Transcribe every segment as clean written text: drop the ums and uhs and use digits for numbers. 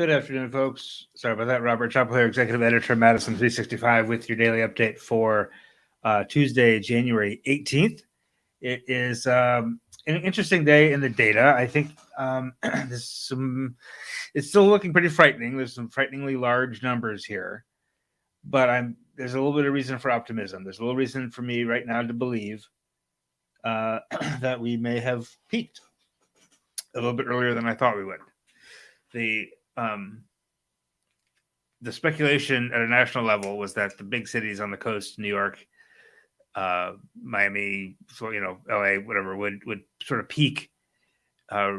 Good afternoon, folks. Sorry about that. Robert Chappell here, Executive Editor, Madison365, with your daily update for Tuesday, January 18th. It is an interesting day in the data. I think it's still looking pretty frightening. There's some frighteningly large numbers here, but there's a little bit of reason for optimism. There's a little reason for me right now to believe that we may have peaked a little bit earlier than I thought we would. The speculation at a national level was that the big cities on the coast, New York, Miami, LA, whatever, would sort of peak like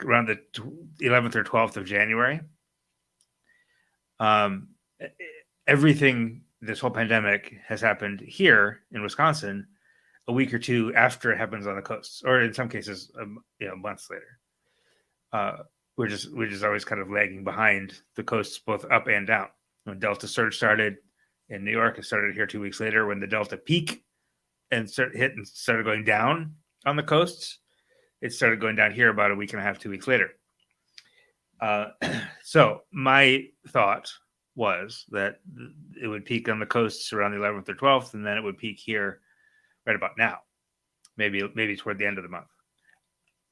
around the 11th or 12th of January. Everything, this whole pandemic has happened here in Wisconsin a week or two after it happens on the coasts, or in some cases, months later. We're just always kind of lagging behind the coasts, both up and down. When Delta surge started in New York, it started here 2 weeks later. When the Delta peak and started going down on the coasts, it started going down here about a week and a half, 2 weeks later. So my thought was that it would peak on the coasts around the 11th or 12th, and then it would peak here right about now, maybe toward the end of the month.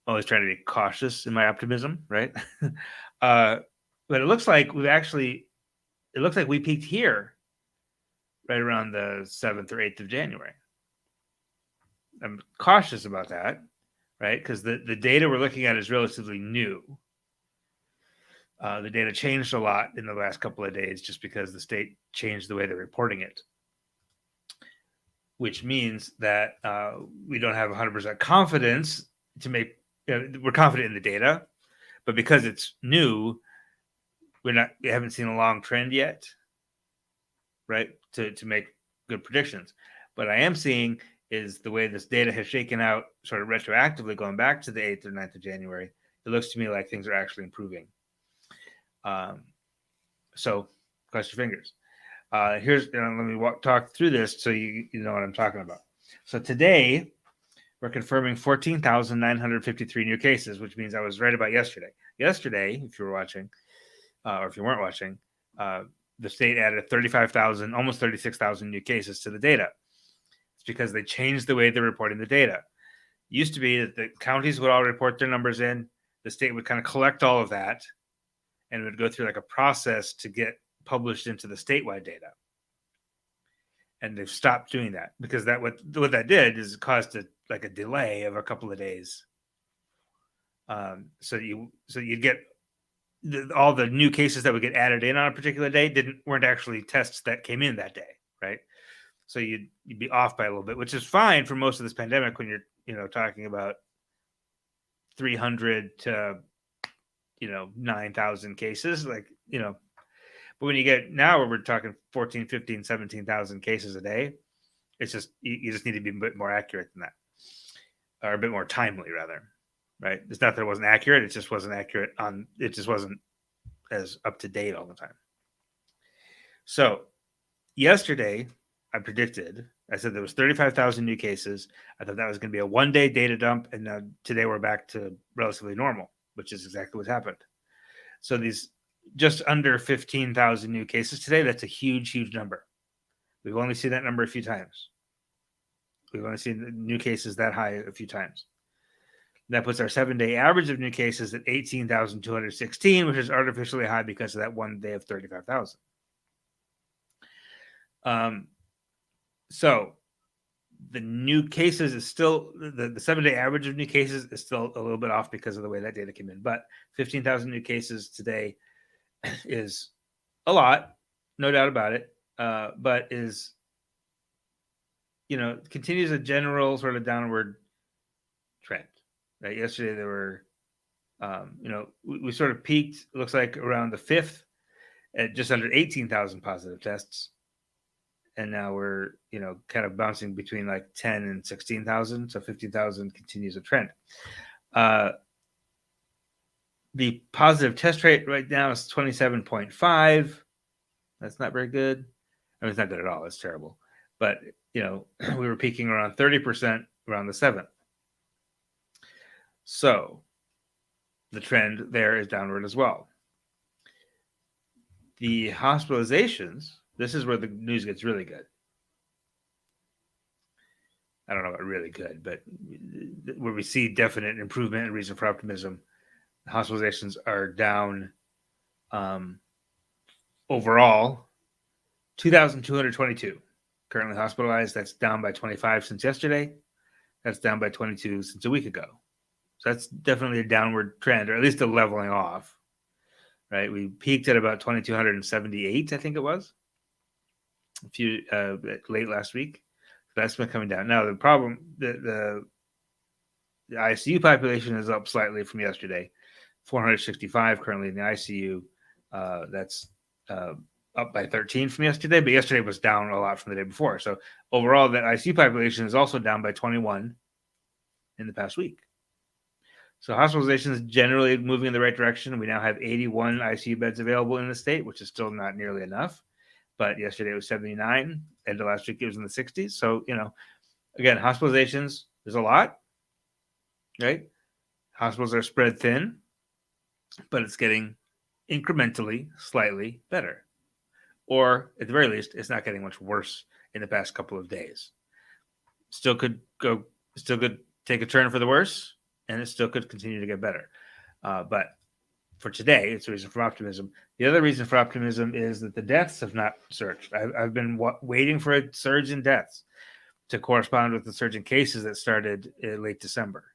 Always trying to be cautious in my optimism, right? But it looks like we peaked here right around the 7th or 8th of January. I'm cautious about that, right? Because the data we're looking at is relatively new. The data changed a lot in the last couple of days just because the state changed the way they're reporting it, which means that we don't have 100% confidence to make. We're confident in the data, but because it's new, we haven't seen a long trend yet, right? To make good predictions. But I am seeing is the way this data has shaken out sort of retroactively going back to the 8th or 9th of January. It looks to me like things are actually improving. So cross your fingers. Let me talk through this so you know what I'm talking about. So today, we're confirming 14,953 new cases, which means I was right about yesterday. Yesterday, if you were watching, or if you weren't watching, the state added 35,000, almost 36,000 new cases to the data. It's because they changed the way they're reporting the data. It used to be that the counties would all report their numbers in, the state would kind of collect all of that, and it would go through like a process to get published into the statewide data. And they've stopped doing that because what that did is it caused a delay of a couple of days. So you'd get all the new cases that would get added in on a particular day weren't actually tests that came in that day, right? So you'd be off by a little bit, which is fine for most of this pandemic when you're talking about 300 to 9,000 cases, But when you get now where we're talking 14, 15, 17,000 cases a day, it's just you just need to be a bit more accurate than that, or a bit more timely rather, right? It's not that it wasn't accurate; it just wasn't accurate it just wasn't as up to date all the time. So yesterday, I said there was 35,000 new cases. I thought that was going to be a one-day data dump, and now today we're back to relatively normal, which is exactly what's happened. So these just under 15,000 new cases today. That's a huge, huge number. We've only seen that number a few times. We've only seen new cases that high a few times. That puts our 7-day average of new cases at 18,216, which is artificially high because of that one day of 35,000. So the new cases is still, the 7-day average of new cases is still a little bit off because of the way that data came in. But 15,000 new cases today is a lot, no doubt about it, but is, continues a general sort of downward trend. Right? Yesterday there were, we sort of peaked, it looks like around the 5th at just under 18,000 positive tests. And now we're, kind of bouncing between like 10 and 16,000. So 15,000 continues a trend. The positive test rate right now is 27.5. That's not very good. I mean, it's not good at all. It's terrible. But, we were peaking around 30% around the 7th. So The trend there is downward as well. The hospitalizations, this is where the news gets really good. I don't know about really good, but where we see definite improvement and reason for optimism. Hospitalizations are down overall 2,222 currently hospitalized. That's down by 25 since yesterday. That's down by 22 since a week ago. So that's definitely a downward trend, or at least a leveling off, right? We peaked at about 2,278, I think it was, a few late last week. So that's been coming down. Now the problem, the ICU population is up slightly from yesterday, 465 currently in the ICU. That's up by 13 from yesterday, but yesterday was down a lot from the day before. So overall, the ICU population is also down by 21 in the past week. So hospitalizations generally moving in the right direction. We now have 81 ICU beds available in the state, which is still not nearly enough. But yesterday it was 79. End of last week it was in the 60s. So, again, hospitalizations, there's a lot, right? Hospitals are spread thin, but it's getting incrementally slightly better. Or at the very least, it's not getting much worse in the past couple of days. Still could take a turn for the worse, and it still could continue to get better. But for today, it's a reason for optimism. The other reason for optimism is that the deaths have not surged. I've been waiting for a surge in deaths to correspond with the surge in cases that started in late December.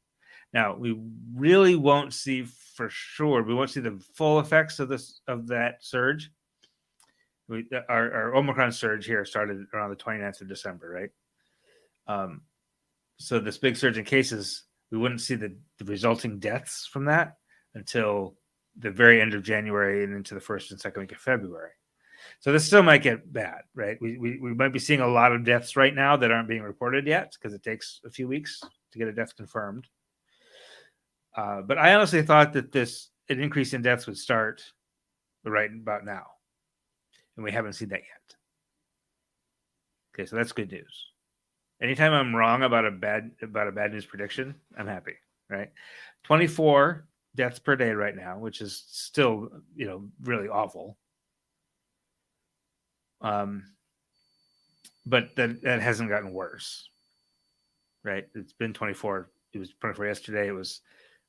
Now, we really won't see for sure. We won't see the full effects of that surge. Our Omicron surge here started around the 29th of December, right? So this big surge in cases, we wouldn't see the resulting deaths from that until the very end of January and into the first and second week of February. So this still might get bad, right? We might be seeing a lot of deaths right now that aren't being reported yet because it takes a few weeks to get a death confirmed. But I honestly thought that an increase in deaths would start right about now. And we haven't seen that yet. Okay, so that's good news. Anytime I'm wrong about a bad news prediction, I'm happy, right? 24 deaths per day right now, which is still, really awful. But that hasn't gotten worse, right? It's been 24. It was 24 yesterday. It was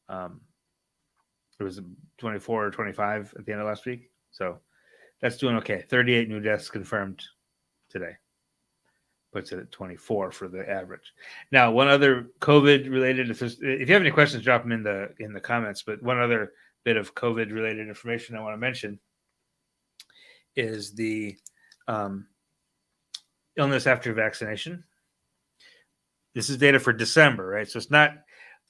24 or 25 at the end of last week. So that's doing okay. 38 new deaths confirmed today. Puts it at 24 for the average. Now, one other COVID related, if you have any questions, drop them in the comments. But one other bit of COVID related information I want to mention is the illness after vaccination. This is data for December, right? So it's not,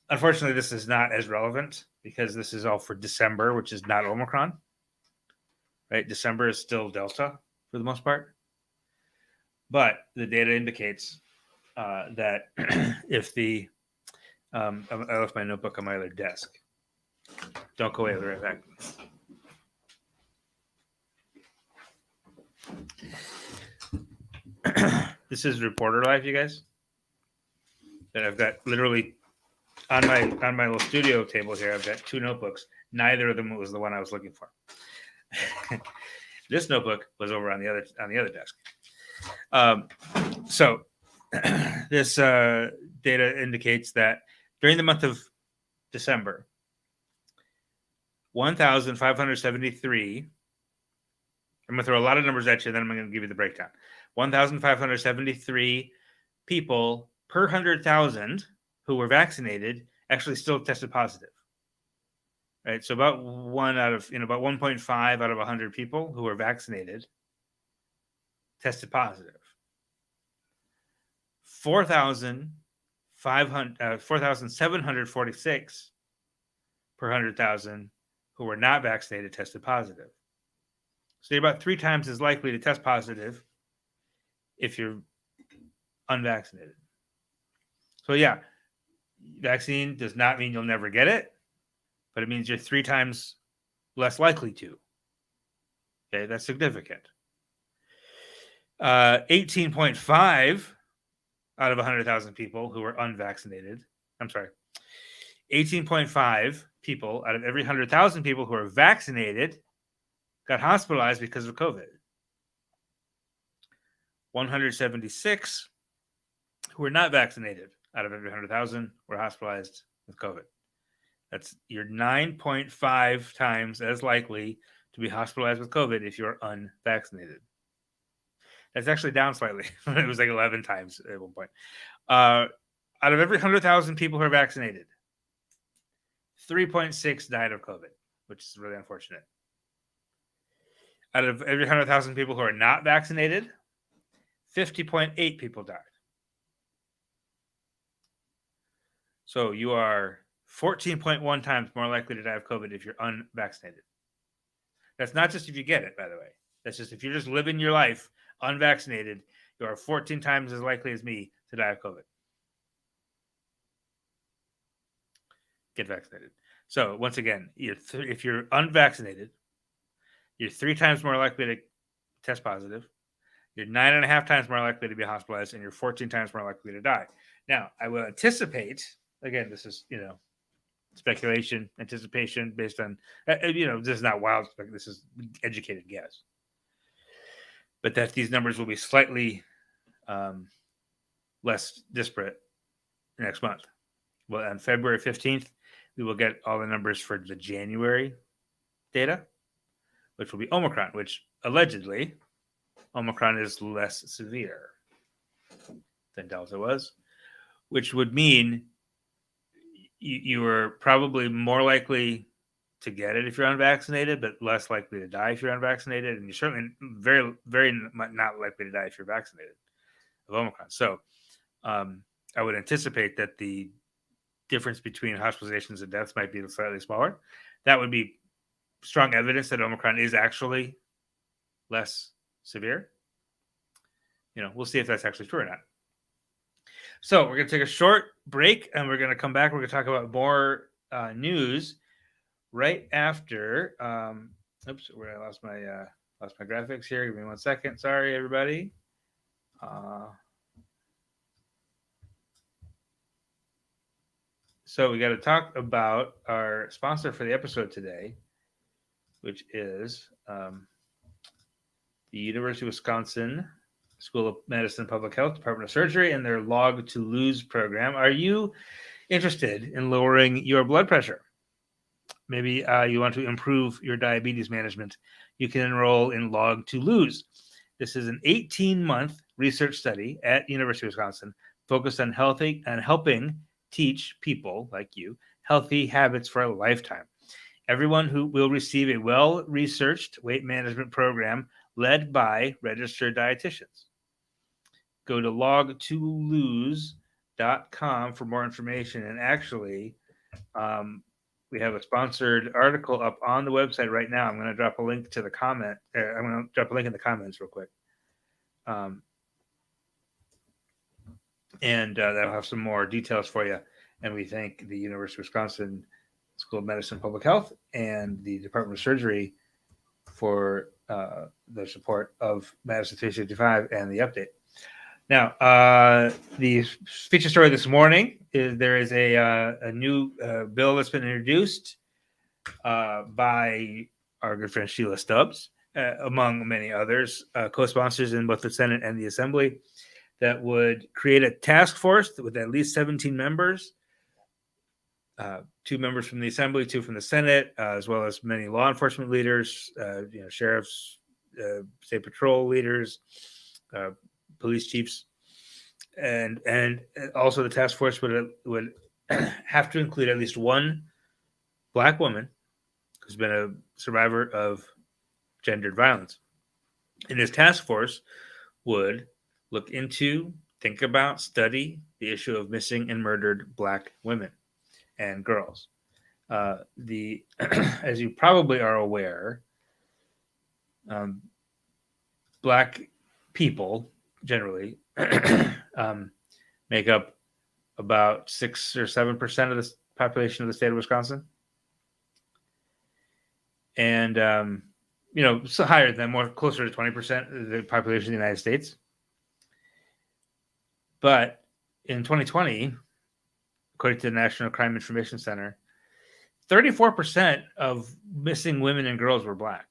unfortunately, this is not as relevant because this is all for December, which is not Omicron, right? December is still Delta for the most part. But the data indicates that if I left my notebook on my other desk. Don't go away, I'll be right back. This is Reporter Life, you guys. And I've got literally on my little studio table here, I've got two notebooks. Neither of them was the one I was looking for. This notebook was over on the other desk. So this data indicates that during the month of December, 1,573, I'm going to throw a lot of numbers at you, and then I'm going to give you the breakdown. 1,573 people per 100,000 who were vaccinated actually still tested positive. Right? So about about 1.5 out of 100 people who were vaccinated tested positive. 4,746 per 100,000 who were not vaccinated tested positive. So you're about 3 times as likely to test positive if you're unvaccinated. So yeah, vaccine does not mean you'll never get it, but it means you're 3 times less likely to. Okay, that's significant. 18.5 out of 100,000 people who were unvaccinated. 18.5 people out of every 100,000 people who are vaccinated got hospitalized because of COVID. 176 who were not vaccinated out of every 100,000 were hospitalized with COVID. That's you're 9.5 times as likely to be hospitalized with COVID if you're unvaccinated. That's actually down slightly. It was like 11 times at one point. Out of every 100,000 people who are vaccinated, 3.6 died of COVID, which is really unfortunate. Out of every 100,000 people who are not vaccinated, 50.8 people died. So you are 14.1 times more likely to die of COVID if you're unvaccinated. That's not just if you get it, by the way. That's just if you're just living your life unvaccinated, you are 14 times as likely as me to die of COVID. Get vaccinated. So once again, if you're unvaccinated, you're 3 times more likely to test positive. You're 9.5 times more likely to be hospitalized, and you're 14 times more likely to die. Now, I will anticipate, again, this is, speculation, anticipation based on, this is not wild, this is educated guess. But that these numbers will be slightly less disparate next month. Well, on February 15th, we will get all the numbers for the January data, which will be Omicron, which allegedly Omicron is less severe than Delta was, which would mean you are probably more likely to get it if you're unvaccinated, but less likely to die if you're unvaccinated. And you're certainly very, very not likely to die if you're vaccinated of Omicron. So I would anticipate that the difference between hospitalizations and deaths might be slightly smaller. That would be strong evidence that Omicron is actually less severe. We'll see if that's actually true or not. So we're going to take a short break, and we're going to come back. We're going to talk about more news right after. Oops, where I lost my graphics here. Give me 1 second. Sorry, everybody. So we got to talk about our sponsor for the episode today, which is the University of Wisconsin School of Medicine and Public Health, Department of Surgery, and their Log to Lose program. Are you interested in lowering your blood pressure? Maybe you want to improve your diabetes management. You can enroll in Log to Lose. This is an 18-month research study at University of Wisconsin focused on helping teach people like you healthy habits for a lifetime. Everyone who will receive a well-researched weight management program led by registered dietitians. Go to log2lose.com for more information. And actually, we have a sponsored article up on the website right now. I'm going to drop a link to the comment. I'm going to drop a link in the comments real quick. And that'll have some more details for you. And we thank the University of Wisconsin School of Medicine and Public Health and the Department of Surgery for the support of Madison365 and the update. Now, the feature story this morning is there is a new bill that's been introduced by our good friend Sheila Stubbs, among many others, co-sponsors in both the Senate and the Assembly, that would create a task force with at least 17 members, 2 members from the Assembly, 2 from the Senate, as well as many law enforcement leaders, sheriffs, state patrol leaders, police chiefs, and also the task force would have to include at least one Black woman who's been a survivor of gendered violence. And this task force would look into, think about, study the issue of missing and murdered Black women and girls. As you probably are aware, Black people generally make up about 6 or 7% of the population of the state of Wisconsin, and so higher than closer to 20% of the population of the United States. But in 2020, according to the National Crime Information Center, 34% of missing women and girls were Black.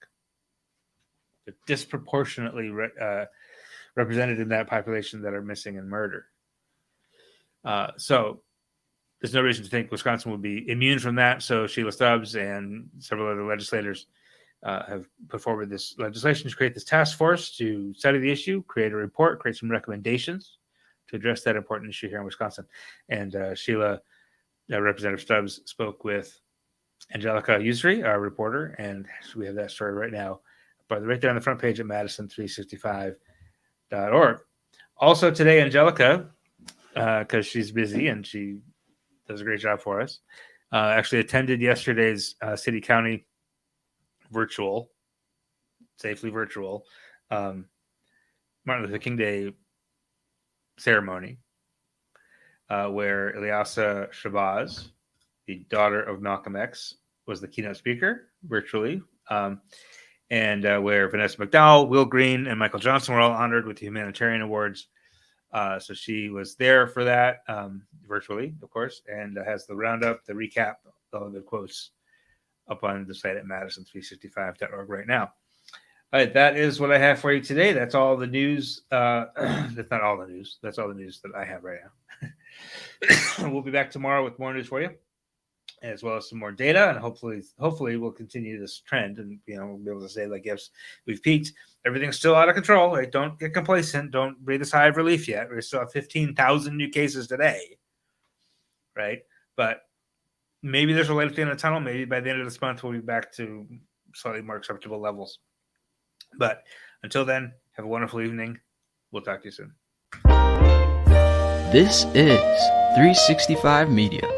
They're disproportionately represented in that population that are missing in murder. So there's no reason to think Wisconsin will be immune from that. So Sheila Stubbs and several other legislators have put forward this legislation to create this task force to study the issue, create a report, create some recommendations to address that important issue here in Wisconsin. And Representative Stubbs spoke with Angelica Usry, our reporter, and we have that story right now, but right there on the front page at Madison365.org. Also today, Angelica, because she's busy and she does a great job for us, actually attended yesterday's city-county safely virtual, Martin Luther King Day ceremony, where Ilyasa Shabazz, the daughter of Malcolm X, was the keynote speaker virtually, and where Vanessa McDowell, Will Green, and Michael Johnson were all honored with the humanitarian awards. So she was there for that virtually, of course, and has the roundup, the recap, all the quotes up on the site at Madison365.org right now. All right, that is what I have for you today. That's all the news. That's not all the news. That's all the news that I have right now. We'll be back tomorrow with more news for you, as well as some more data, and hopefully we'll continue this trend, and we'll be able to say, like, yes, we've peaked. Everything's still out of control. Right? Don't get complacent. Don't breathe a sigh of relief yet. We still have 15,000 new cases today, right? But maybe there's a light at the end of the tunnel. Maybe by the end of this month we'll be back to slightly more acceptable levels. But until then, have a wonderful evening. We'll talk to you soon. This is 365 Media.